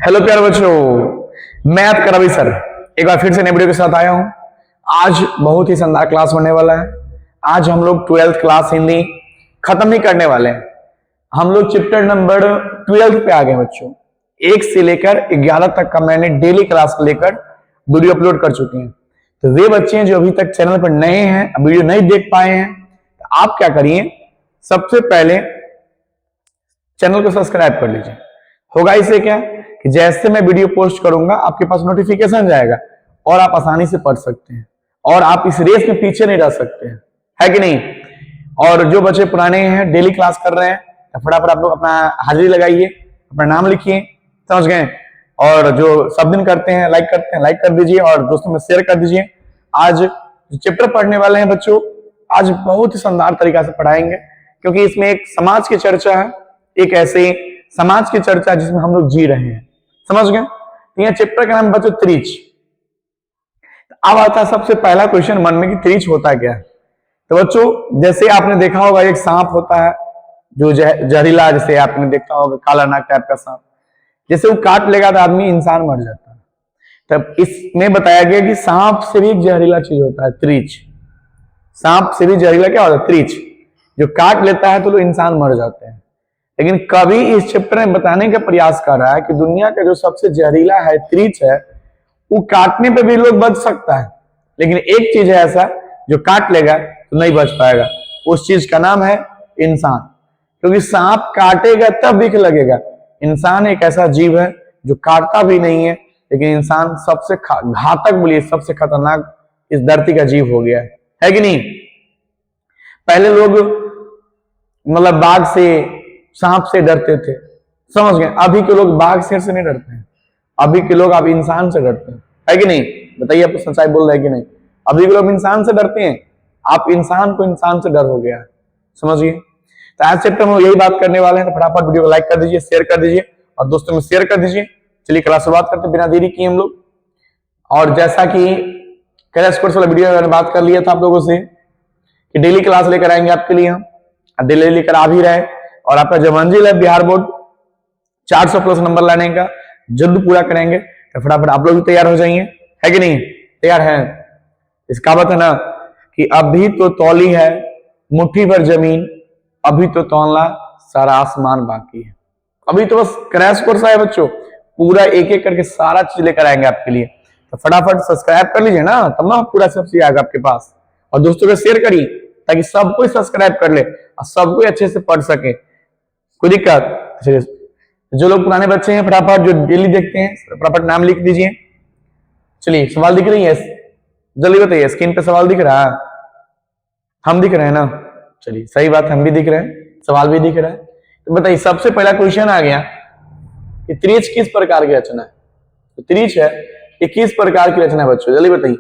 Hello प्यारे बच्चों, मैं आपका रवि सर एक बार फिर से नए वीडियो के साथ आया हूं। आज बहुत ही शानदार क्लास होने वाला है। आज हम लोग 12th क्लास हिंदी खत्म नहीं करने वाले हैं। हम लोग चैप्टर नंबर 12 पे आ गए बच्चों। 1 से लेकर 11 तक का मैंने डेली क्लास लेकर वीडियो अपलोड कर चुके हैं। तो वे बच्चे जो अभी तक चैनल पर नए हैं, वीडियो नहीं देख पाए हैं, तो आप क्या करिए, सबसे पहले चैनल को सब्सक्राइब कर लीजिए। होगा इससे क्या कि जैसे मैं वीडियो पोस्ट करूंगा आपके पास नोटिफिकेशन जाएगा और आप आसानी से पढ़ सकते हैं और आप इस रेस में पीछे नहीं रह सकते हैं, है कि नहीं। और जो बच्चे पुराने हैं, डेली क्लास कर रहे हैं, तो फटाफट आप लोग अपना हाजिरी लगाइए, अपना नाम लिखिए, समझ गए। और जो सब दिन करते हैं, लाइक करते हैं, लाइक कर दीजिए और दोस्तों में शेयर कर दीजिए। आज जो चैप्टर पढ़ने वाले हैं बच्चों, आज बहुत ही शानदार तरीका से पढ़ाएंगे, क्योंकि इसमें एक समाज की चर्चा है, एक ऐसे समाज की चर्चा जिसमें हम लोग जी रहे हैं, समझ गए। तो यह चैप्टर का नाम बच्चों त्रिच। अब आता है सबसे पहला क्वेश्चन मन में कि त्रिच होता क्या है। तो बच्चों जैसे आपने देखा होगा एक सांप होता है जो जहरीला, जैसे आपने देखा होगा काला नाग टाइप का सांप, जैसे वो काट लेगा तो आदमी इंसान मर जाता है। तब इसमें बताया गया कि सांप से भी एक जहरीला चीज होता है त्रिच। सांप से भी जहरीला क्या होता है? त्रिच। जो काट लेता है तो लोग इंसान मर जाते हैं। लेकिन कभी इस चैप्टर में बताने का प्रयास कर रहा है कि दुनिया का जो सबसे जहरीला है त्रिच है, वो काटने पे भी लोग बच सकता है, लेकिन एक चीज है ऐसा जो काट लेगा तो नहीं बच पाएगा। उस चीज का नाम है इंसान। क्योंकि सांप काटेगा तब बिख लगेगा। इंसान एक ऐसा जीव है जो काटता भी नहीं है, लेकिन इंसान सबसे घातक बोलिए सबसे खतरनाक इस धरती का जीव हो गया है कि नहीं। पहले लोग मतलब बाघ से, सांप से डरते थे, समझ गए। अभी के लोग बाघ शेर से नहीं डरते हैं, अभी के लोग अब इंसान से डरते हैं, है कि नहीं। बताइए आप सच्चाई बोल रहे हैं कि नहीं। अभी के लोग इंसान से डरते हैं, आप इंसान को इंसान से डर हो गया है, समझिए। तो आज चैप्टर में यही बात करने वाले हैं। तो फटाफट वीडियो को लाइक कर दीजिए, शेयर कर दीजिए और दोस्तों में शेयर कर दीजिए। चलिए क्लास शुरुआत करते बिना देरी किए हम लोग। और जैसा कि क्रैश कोर्स वाला वीडियो मैंने बात कर लिया था आप लोगों से कि डेली क्लास लेकर आएंगे आपके लिए हम, डेली लेकर आ भी रहे। और आपका जो मंजिल है बिहार बोर्ड 400 प्लस नंबर लाने का जल्द पूरा करेंगे। तो फटाफट आप लोग भी तैयार हो जाइए, है कि नहीं। तैयार है। इस कहावत है ना कि अभी तो तौली है मुट्ठी भर जमीन, अभी तो तौलना सारा आसमान बाकी है। अभी तो बस क्रैश कोर्स है बच्चों, पूरा एक एक करके सारा चीज लेकर आएंगे आपके लिए। तो फटाफट सब्सक्राइब कर लीजिए ना, तब ना पूरा सब चीज आएगा आपके पास। और दोस्तों को शेयर करिए ताकि सब कोई सब्सक्राइब कर ले और सब कोई अच्छे से पढ़ सके। कोई दिक्कत? जो लोग पुराने बच्चे हैं फटाफट जो डेली देखते हैं फटाफट नाम लिख दीजिए। चलिए सवाल दिख रही है, जल्दी बताइए। स्क्रीन पे सवाल दिख रहा है? हम दिख रहे हैं ना? चलिए सही बात, हम भी दिख रहे हैं, सवाल भी दिख रहा है। तो बताइए सबसे पहला क्वेश्चन आ गया कि त्रिच किस प्रकार की रचना है। तो त्रिच है ये किस प्रकार की रचना है बच्चों, जल्दी बताइए।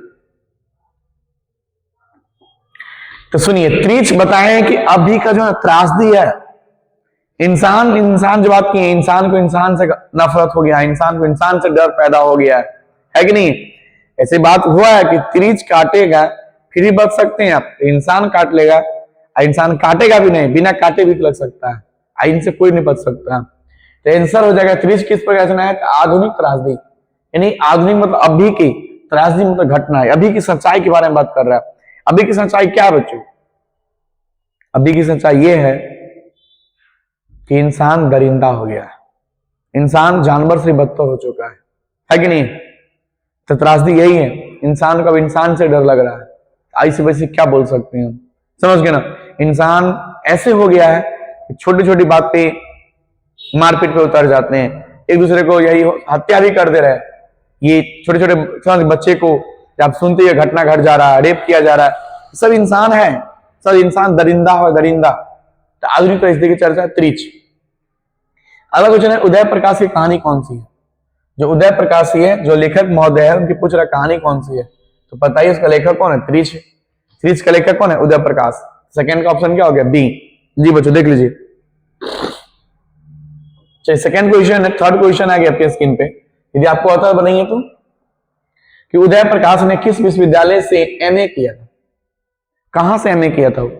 तो सुनिए, त्रिच बताएं कि अभी का जो त्रासदी है, इंसान जो बात की है, इंसान को इंसान से नफरत हो गया, इंसान को इंसान से डर पैदा हो गया है कि नहीं। ऐसी बात हुआ है कि त्रिच काटेगा फिर ही बच सकते हैं आप। इंसान काट लेगा, इंसान काटेगा भी नहीं, बिना काटे भी लग सकता है, इनसे कोई नहीं बच सकता। तो आंसर हो जाएगा त्रिच किस प्रकार रचना है, आधुनिक त्रासदी। यानी आधुनिक मतलब अभी की, त्रासदी मतलब घटना है, अभी की सच्चाई के बारे में बात कर रहा है। अभी की सच्चाई क्या बच्चों? अभी की सच्चाई ये है कि इंसान दरिंदा हो गया है, इंसान जानवर से बदतर हो चुका है कि नहीं। तो त्रासदी यही है, इंसान को अब इंसान से डर लग रहा है। ऐसे वैसे क्या बोल सकते हैं, समझ गए ना। इंसान ऐसे हो गया है कि छोटी छोटी बात पे मारपीट पे उतर जाते हैं, एक दूसरे को यही हत्या भी कर दे रहे हैं। ये छोटे छोटे बच्चे को जब सुनते ही घटना घट जा रहा है, रेप किया जा रहा है, सब इंसान है, सब इंसान दरिंदा हो, दरिंदा। तो आधुनिक परिस्थिति की चर्चा त्रिच। अगला क्वेश्चन है उदय प्रकाश की कहानी कौन सी है। जो उदय प्रकाश है, जो लेखक महोदय है, उनकी पूछ रहा कहानी कौन सी है। तो पता ही उसका लेखक कौन है? त्रिच। त्रिच का लेखक कौन है? उदय प्रकाश। सेकंड का ऑप्शन क्या हो गया? बी। जी बच्चों देख लीजिए। चलिए सेकंड क्वेश्चन है, थर्ड क्वेश्चन आ गया आपके स्क्रीन पे। यदि आपको आता बनाइए तो कि उदय प्रकाश ने किस विश्वविद्यालय से एमए किया था। कहां से एमए किया था वो,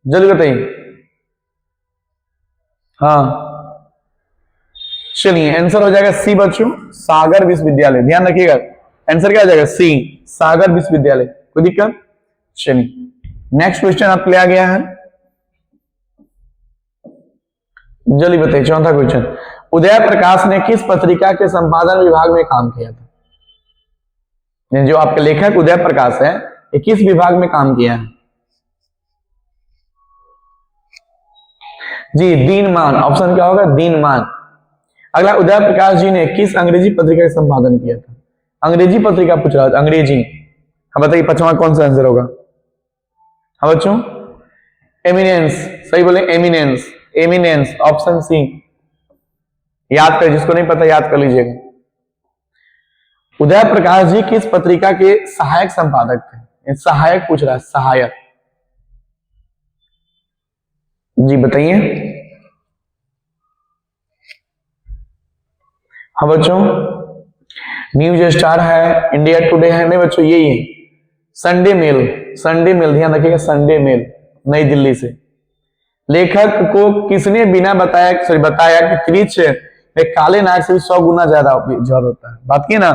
जल्दी बताइए। हाँ चलिए आंसर हो जाएगा सी बच्चों, सागर विश्वविद्यालय। ध्यान रखिएगा आंसर क्या हो जाएगा सी, सागर विश्वविद्यालय। कोई दिक्कत? चलिए नेक्स्ट क्वेश्चन आपके लिए आ गया है, जल्दी बताइए। चौथा क्वेश्चन, उदय प्रकाश ने किस पत्रिका के संपादन विभाग में काम किया था? जो आपके लेखक उदय प्रकाश है ये किस विभाग में काम किया है? जी दीनमान, ऑप्शन क्या होगा? दीनमान। अगला, उदय प्रकाश जी ने किस अंग्रेजी पत्रिका का संपादन किया था? अंग्रेजी पत्रिका पूछ रहा था, अंग्रेजी। हम बताइए पांचवा कौन सा आंसर होगा? हाँ बच्चों, एमिनेंस, सही बोले एमिनेंस, एमिनेंस, ऑप्शन सी। याद कर, जिसको नहीं पता याद कर लीजिएगा। उदय प्रकाश जी किस पत्रिका के सहायक संपादक थे? सहायक पूछ रहा है, सहायक। जी बताइए। हाँ बच्चों, न्यूज स्टार है, इंडिया टुडे है? नहीं बच्चों, यही है संडे मेल, संडे मेल। ध्यान रखिएगा, संडे मेल, नई दिल्ली से। लेखक को किसने बिना बताया कि त्रिच एक काले नाग से 100 गुना ज्यादा जहर होता है? बात की ना,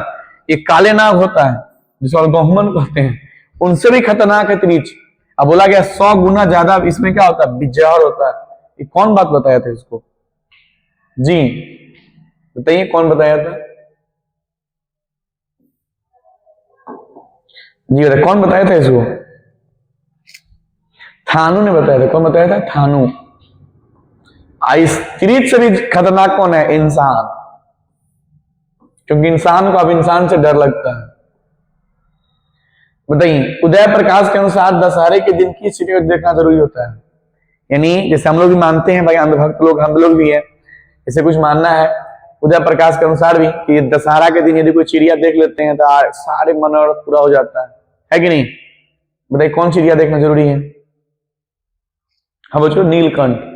एक काले नाग होता है जिसको गहुमन कहते हैं, उनसे भी खतरनाक है त्रिच। अब बोला गया 100 गुना ज्यादा इसमें क्या होता है? जहर होता है। ये कौन बात बताया था इसको? जी बताइए कौन बताया था? जी बताइए कौन बताया था इसको? थानू ने बताया था। कौन बताया था? थानू। त्रिच से भी खतरनाक कौन है? इंसान, क्योंकि इंसान को अब इंसान से डर लगता है। बताइए, उदय प्रकाश के अनुसार दशहरे के दिन किस चीज को देखना जरूरी होता है? यानी जैसे हम लोग भी मानते हैं भाई, अंधभक्त लोग हम लोग भी है, ऐसे कुछ मानना है उदय प्रकाश के अनुसार भी कि दशहरा के दिन यदि कोई चिड़िया देख लेते हैं तो सारे मनोरथ पूरा हो जाता है कि नहीं? बताइए कौन चिड़िया देखना जरूरी है? हाँ बच्चों, नीलकंठ।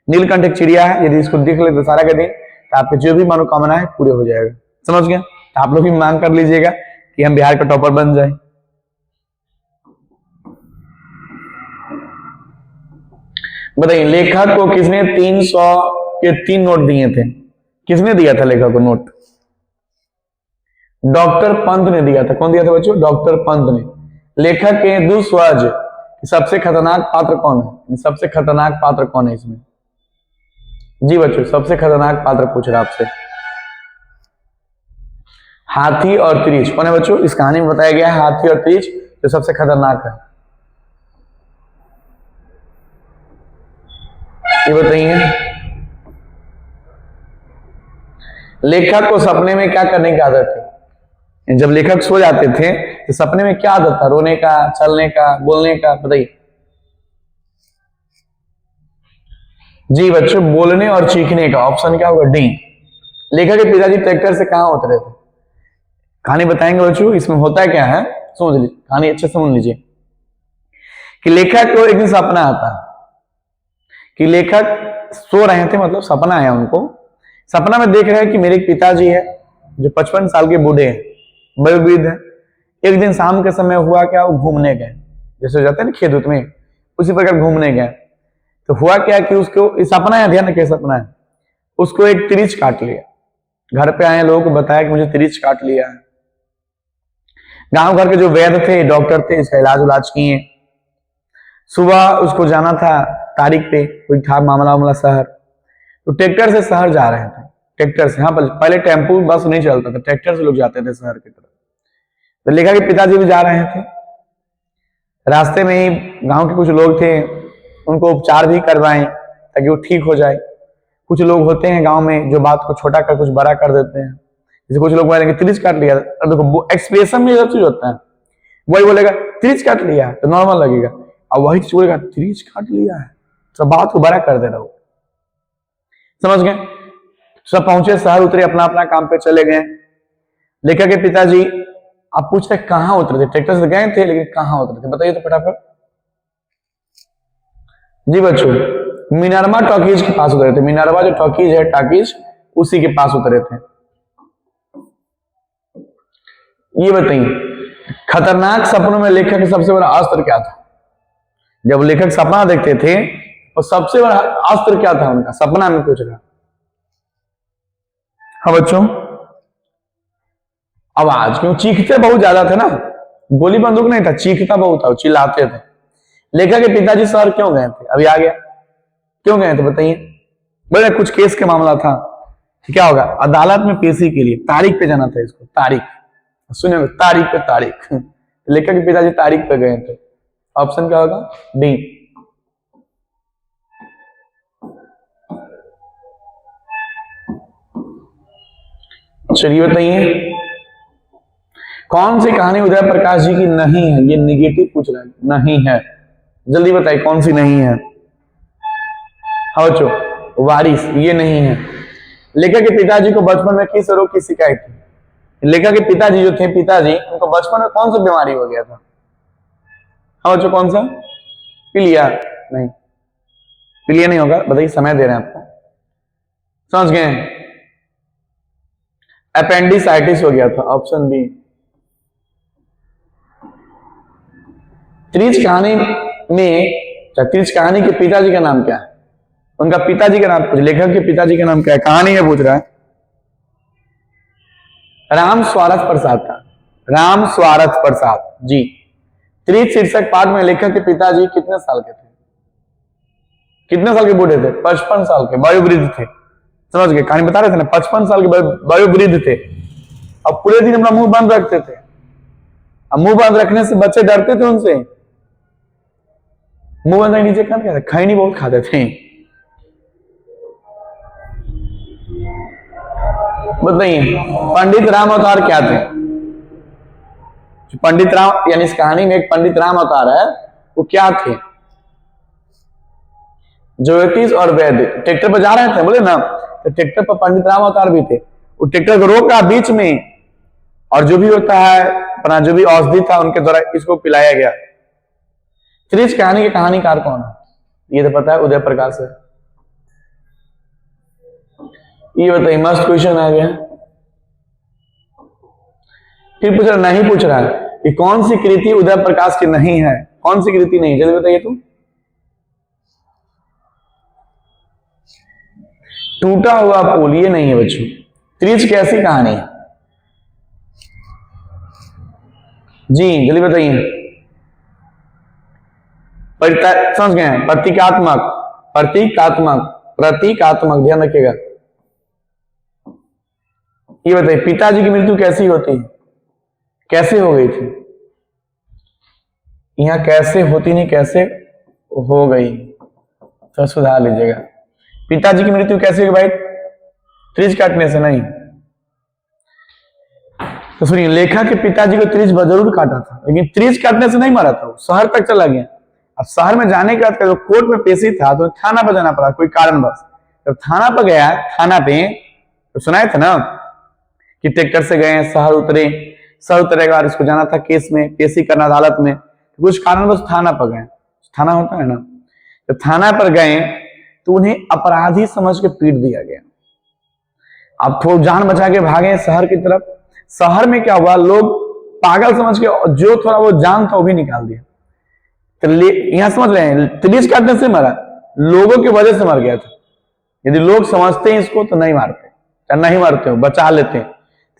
नीलकंठ एक चिड़िया है, यदि इसको देख ले दशहरा के दिन तो आपके जो भी मनोकामना है पूरे हो जाएगा। समझ गए? तो आप लोग भी मांग कर लीजिएगा कि हम बिहार का टॉपर बन जाए। बताइए, लेखक को किसने 300 के 3 नोट दिए थे? किसने दिया था लेखक को नोट? डॉक्टर पंत ने दिया था। कौन दिया था बच्चों? डॉक्टर पंत ने। लेखक के दुस्वज सबसे खतरनाक पात्र कौन है? सबसे खतरनाक पात्र कौन है इसमें? जी बच्चों, सबसे खतरनाक पात्र पूछ रहा आपसे। हाथी और त्रिच कौन है बच्चों? इस कहानी में बताया गया है हाथी और त्रिच जो सबसे खतरनाक है। ये बताइए, लेखक को सपने में क्या करने की आदत थी? जब लेखक सो जाते थे तो सपने में क्या आदत था? रोने का, चलने का, बोलने का? बताइए। जी बच्चों, बोलने और चीखने का। ऑप्शन क्या होगा? डी। लेखक के पिताजी ट्रैक्टर से कहां उतरे थे? कहानी बताएंगे बच्चों, इसमें होता क्या है समझ लीजिए, कहानी अच्छे से समझ लीजिए। कि लेखक को एक दिन सपना आता है कि लेखक सो रहे थे, मतलब सपना आया उनको। सपना में देख रहे हैं कि मेरे पिताजी है जो 55 साल के बूढ़े हैं, बड़े वृद्ध हैं। एक दिन शाम के समय हुआ क्या, वो घूमने गए, जैसे जाते हैं ना खेत उत में, उसी प्रकार घूमने गए। तो हुआ क्या कि उसको सपना है, ध्यान रखिए सपना है, उसको एक त्रिच काट लिया। घर पे आए लोगों को बताया कि मुझे त्रिच काट लिया है। गांव घर के जो वैद्य थे, डॉक्टर थे, इसका इलाज किए। सुबह उसको जाना था तारीख पे, कोई था मामला वामला शहर, तो ट्रैक्टर से शहर जा रहे थे। ट्रैक्टर से, हाँ पहले टेम्पू बस नहीं चलता था, ट्रैक्टर से लोग जाते थे शहर की तरफ। तो लिखा कि पिताजी भी जा रहे थे। रास्ते में ही गांव के कुछ लोग थे, उनको उपचार भी करवाएं ताकि वो ठीक हो जाए। कुछ लोग होते हैं गांव में जो बात को छोटा कर कुछ बड़ा कर देते हैं, जैसे कुछ लोग बोलेंगे त्रिच काट लिया, देखो एक्सप्रेशन में सब चीज होता है। वही बोलेगा त्रिच काट लिया तो नॉर्मल लगेगा, और वही चीज बोलेगा त्रिच काट लिया है तो बात को बड़ा कर दे रहा हो। समझ गए? सब पहुंचे शहर, उतरे, अपना अपना काम पे चले गए। लेखक के पिताजी, आप पूछ रहे कहां उतरे थे? ट्रैक्टर से गए थे, लेकिन कहां उतरे थे बताइए तो फटाफट। जी बच्चों, मिनर्वा टॉकीज के पास उतरे थे। मिनर्वा जो टॉकीज है, टॉकीज, उसी के पास उतरे थे। ये बताइए, खतरनाक सपनों में लेखक का सबसे बड़ा अस्त्र क्या था? जब लेखक सपना देखते थे तो सबसे बड़ा अस्त्र क्या था उनका? सपना में पूछ रहा। हाँ बच्चों, आवाज, क्यों चीखते बहुत ज्यादा थे ना, गोली बंदूक नहीं था, चीखता बहुत था, चिल्लाते थे। लेखक के पिताजी शहर क्यों गए थे, अभी आ गया, क्यों गए थे बताइए। बोले कुछ केस के मामला था, क्या होगा, अदालत में पेशी के लिए, तारीख पे जाना था इसको, तारीख सुने, तारीख पे तारीख। लेखक के पिताजी तारीख पे गए थे, ऑप्शन क्या होगा, डी। चलिए बताइए, कौन सी कहानी उदय प्रकाश जी की नहीं है, ये निगेटिव पूछ रहा है, नहीं है, जल्दी बताइए कौन सी नहीं है। हाँ बच्चों, वारिस, ये नहीं है। लेखक के पिताजी को बचपन में किस रोग की शिकायत थी, लेखक के पिताजी जो थे, पिताजी उनको बचपन में कौन सा बीमारी हो गया था। हाँ बच्चों, कौन सा, पीलिया, नहीं पीलिया नहीं होगा, बताइए, समय दे रहे हैं आपको, समझ गए, अपेंडिसाइटिस हो गया था, ऑप्शन बी। त्रिज कहानी में, त्रिज कहानी के पिताजी का नाम क्या है, उनका पिताजी का नाम पूछ, लेखक के पिताजी का नाम क्या है, कहानी में पूछ रहा है। राम स्वारथ प्रसाद था, राम स्वारथ प्रसाद जी। त्रिज शीर्षक पाठ में लेखक के पिताजी कितने साल के थे, कितने साल के बूढ़े थे, 55 साल के वयोवृद्ध थे, समझ गए, कहानी बता रहे थे ना, 55 साल के वयोवृद्ध थे। अब पूरे दिन अपना मुंह बंद रखते थे, अब मुंह बंद रखने से बच्चे डरते थे उनसे, मुंह बंद नीचे कर क्या, खैनी बहुत खाते थे। बताइए पंडित राम अवतार क्या थे, पंडित राम, यानी इस कहानी में एक पंडित राम अवतार है, वो क्या थे, ज्योतिष और वैद्य। ट्रैक्टर पर जा रहे थे, बोले ना, तो ट्रैक्टर पर पंडित राम अवतार भी थे, वो ट्रैक्टर को रोका बीच में, और जो भी होता है अपना, जो भी औषधि था उनके द्वारा इसको पिलाया गया। त्रिज कहानी के कहानीकार कौन है, ये तो पता है, उदय प्रकाश है। ये बताइए, मस्त क्वेश्चन आ गया। फिर पूछ रहा, नहीं पूछ रहा है कि कौन सी कृति उदय प्रकाश की नहीं है, कौन सी कृति नहीं, जल्दी बताइए तुम। टूटा हुआ पुल, ये नहीं है बच्चों। त्रिज कैसी कहानी है जी, जल्दी बताइए। समझ गए, प्रतीकात्मक, प्रतीकात्मक, प्रतीकात्मक, ध्यान रखिएगा। ये बताइए, पिताजी की मृत्यु कैसी होती है, कैसे हो गई थी, यहां कैसे होती नहीं, कैसे हो गई, तो सुधार लीजिएगा। पिताजी की मृत्यु कैसे हुई भाई, त्रिज काटने से नहीं। तो सुनिए, लेखक के पिताजी को त्रिज जरूर काटा था, लेकिन त्रिज काटने से नहीं मरा था, वो शहर तक चला गया। अब शहर में जाने के बाद जो कोर्ट में पेशी था, तो थाना पर जाना पड़ा कोई कारणवश। जब थाना पर गया, थाना पे तो सुनाए थे ना कि ट्रैक्टर से गए, शहर उतरे, शहर उतरे के बाद इसको जाना था केस में, पेशी करना अदालत में, तो कुछ कारणवश थाना पर गए, थाना होता है ना, जब थाना पर गए तो उन्हें अपराधी समझ के पीट दिया गया। अब थोड़ा जान बचा के भागे शहर की तरफ। शहर में क्या हुआ, लोग पागल समझ के जो थोड़ा वो जान था वो भी निकाल दिया। तो यहां समझ रहे हैं, त्रिज काटने से मरा, लोगों की वजह से मर गया था। यदि लोग समझते हैं इसको तो नहीं मारते, या नहीं मारते हो, बचा लेते हैं।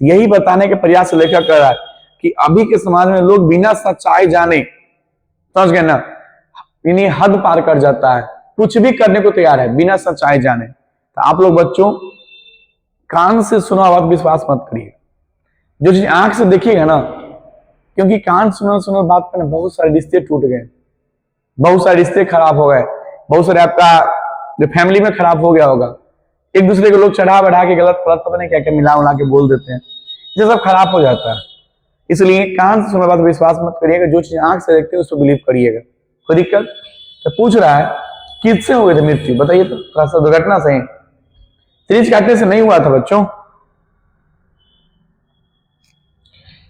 तो यही बताने के प्रयास लेखक कर रहा है कि अभी के समाज में लोग बिना सच्चाई जाने, समझ गए ना, इन्हें हद पार कर जाता है, कुछ भी करने को तैयार है बिना सच्चाई जाने। तो आप लोग बच्चों, कान से सुना बात विश्वास मत करिए, जो चीज आंख से देखिएगा ना, क्योंकि कान सुना बात पर बहुत सारे रिश्ते टूट गए, बहुत सारे रिश्ते खराब हो गए, बहुत सारे आपका जो फैमिली में खराब हो गया होगा, एक दूसरे को लोग चढ़ा बढ़ा के गलत गलत पता नहीं क्या क्या मिला उला के बोल देते हैं, ये सब खराब हो जाता है। इसलिए कान से सुना बात विश्वास मत करिएगा, जो चीज आंख से देखते हैं उसको बिलीव करिएगा। कोई दिक्कत? तो पूछ रहा है किससे हो गई थी मृत्यु, बताइए तो, थोड़ा सा दुर्घटना से, त्रिज काटने से नहीं हुआ था बच्चों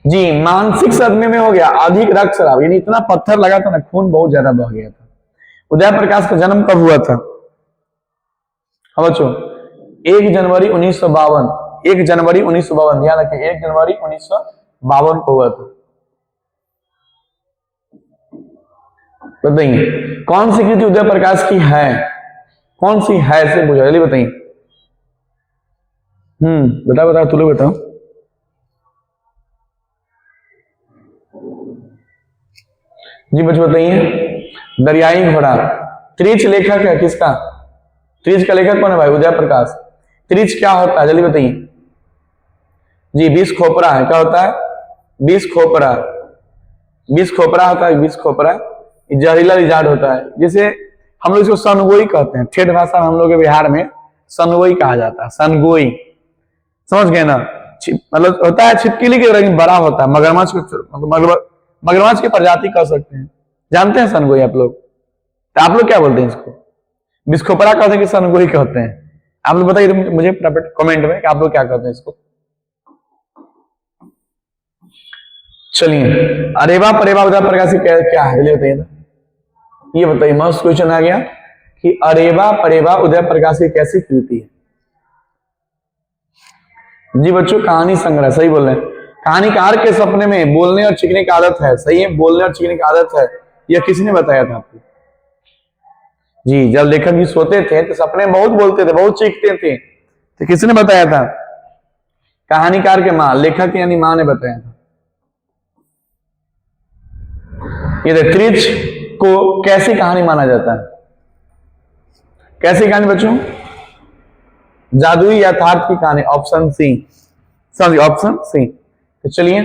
जी, मानसिक सदमे में हो गया, अधिक रक्तस्राव, यानी इतना पत्थर लगा था ना, खून बहुत ज्यादा बह गया था। उदय प्रकाश का जन्म कब हुआ था? हाँ बच्चों, 1 जनवरी 1952, 1 जनवरी 1952, ध्यान रखिए, 1 जनवरी 1952 को हुआ था। बताइए कौन सी कृति उदय प्रकाश की है, कौन सी है से पूछा, जल्दी बताइए। बताओ बताओ, तू लोग बताओ। जी बच्चों बताइए। दरियाई घोड़ा। त्रिच लेखक है किसका? त्रिच का लेखक कौन है भाई? उदय प्रकाश। त्रिच क्या होता है जल्दी बताइए। जी विष खोपरा है। क्या होता है? विष खोपरा। विष खोपरा होता है, विष खोपरा जहरीला रिजार्ड होता है, जिसे हम लोग इसको सनगोई कहते हैं। ठेठ भाषा में हम लोग के बिहार में सनगोई कहा जाता है। सनगोई, समझ गए ना? मतलब होता है छिपकली के लेकिन बड़ा होता है, मगरमच्छ को मगरमच्छ की प्रजाति कह सकते हैं। जानते हैं सनगोई आप लोग? तो आप लोग क्या बोलते हैं इसको? बिस्खोपरा कहते हैं कि सनगोई कहते हैं? आप लोग बताइए मुझे कमेंट में कि आप लोग क्या कहते हैं इसको। चलिए, अरेवा परेवा उदय प्रकाशी क्या है चलिए बताइए ना। ये बताइए, मस्त क्वेश्चन आ गया कि अरेवा परेवा उदय प्रकाशी कैसी कृति है? जी बच्चों कहानी संग्रह, सही बोल रहे हैं। कहानीकार के सपने में बोलने और चीखने की आदत है। सही है, बोलने और चीखने की आदत है। यह किसने बताया था आपको? जी, जब लेखक जी सोते थे तो सपने में बहुत बोलते थे, बहुत चीखते थे। तो किसने बताया था? कहानीकार के मां, लेखक यानी मां ने बताया था। ये त्रिच को कैसी कहानी माना जाता है? कैसी कहानी बच्चों? जादुई यथार्थ की कहानी। Option C, sorry option C. तो चलिए,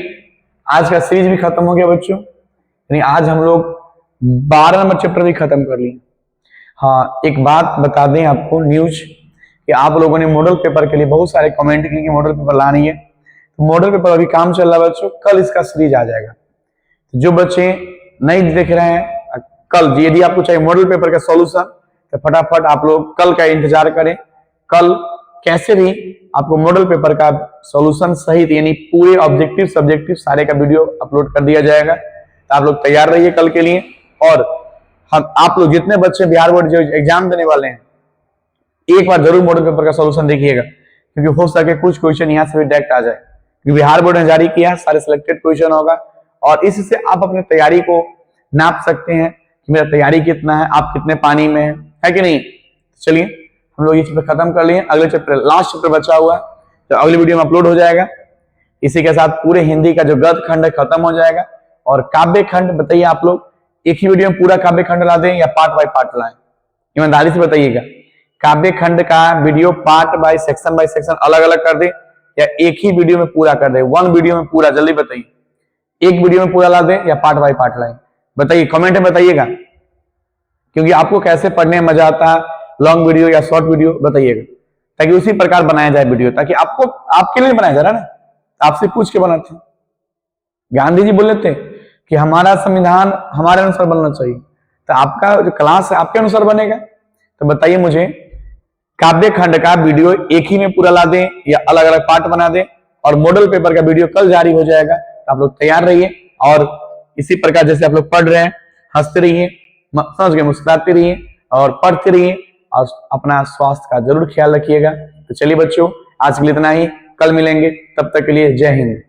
आज का सीरीज भी खत्म हो गया बच्चों। यानी आज हम लोग 12 नंबर चैप्टर भी खत्म कर लिए। हाँ, एक बात बता दें आपको न्यूज कि आप लोगों ने मॉडल पेपर के लिए बहुत सारे कमेंट किए कि मॉडल पेपर लानी है। तो मॉडल पेपर अभी काम चल रहा है बच्चों, कल इसका सीरीज आ जाएगा। तो जो बच्चे नहीं देख रहे हैं, कल यदि आपको चाहिए मॉडल पेपर का सॉल्यूशन तो फटाफट आप लोग कल का इंतजार करें। कल कैसे भी आपको मॉडल पेपर का सॉल्यूशन सहित यानी पूरे ऑब्जेक्टिव सब्जेक्टिव सारे का वीडियो अपलोड कर दिया जाएगा। तो आप लोग तैयार रहिए कल के लिए। और हम आप लोग जितने बच्चे बिहार बोर्ड जो एग्जाम देने वाले हैं, एक बार जरूर मॉडल पेपर का सॉल्यूशन देखिएगा, क्योंकि हो सके कुछ क्वेश्चन यहाँ से भी डायरेक्ट आ जाए, क्योंकि बिहार बोर्ड ने जारी किया, सारे सिलेक्टेड क्वेश्चन होगा। और इससे आप अपने तैयारी को नाप सकते हैं कि मेरा तैयारी कितना है, आप कितने पानी में है कि नहीं। चलिए, हम लोग ये चैप्टर खत्म कर लिए। अगले चैप्टर, लास्ट चैप्टर बचा हुआ है, तो अगली वीडियो में अपलोड हो जाएगा। इसी के साथ पूरे हिंदी का जो गद्य खंड है खत्म हो जाएगा। और काव्य खंड बताइए, आप लोग एक ही वीडियो में पूरा काव्य खंड ला दें या पार्ट बाय पार्ट लाएं? ईमानदारी से बताइएगा। काव्य खंड का वीडियो पार्ट बाय सेक्शन अलग अलग कर दे, या एक ही वीडियो में पूरा कर दे? वन वीडियो में पूरा, जल्दी बताइए। एक वीडियो में पूरा ला दे या पार्ट बाय पार्ट लाए? बताइए, कमेंट में बताइएगा, क्योंकि आपको कैसे पढ़ने में मजा आता है, लॉन्ग वीडियो या शॉर्ट वीडियो, बताइएगा, ताकि उसी प्रकार बनाया जाए वीडियो, ताकि आपको आपके लिए बनाया जा रहा है ना, आपसे पूछ के बनाते हैं। गांधी जी बोले थे कि हमारा संविधान हमारे अनुसार बनना चाहिए, तो आपका जो क्लास है आपके अनुसार बनेगा। तो बताइए मुझे, काव्य खंड का वीडियो एक ही में पूरा ला दें या अलग अलग पार्ट बना दें? और मॉडल पेपर का वीडियो कल जारी हो जाएगा, तो आप लोग तैयार रहिए। और इसी प्रकार जैसे आप लोग पढ़ रहे हैं, हंसते रहिए, समझ गए, मुस्कुराते रहिए और पढ़ते रहिए, और अपना स्वास्थ्य का जरूर ख्याल रखिएगा। तो चलिए बच्चों, आज के लिए इतना ही, कल मिलेंगे, तब तक के लिए जय हिंद।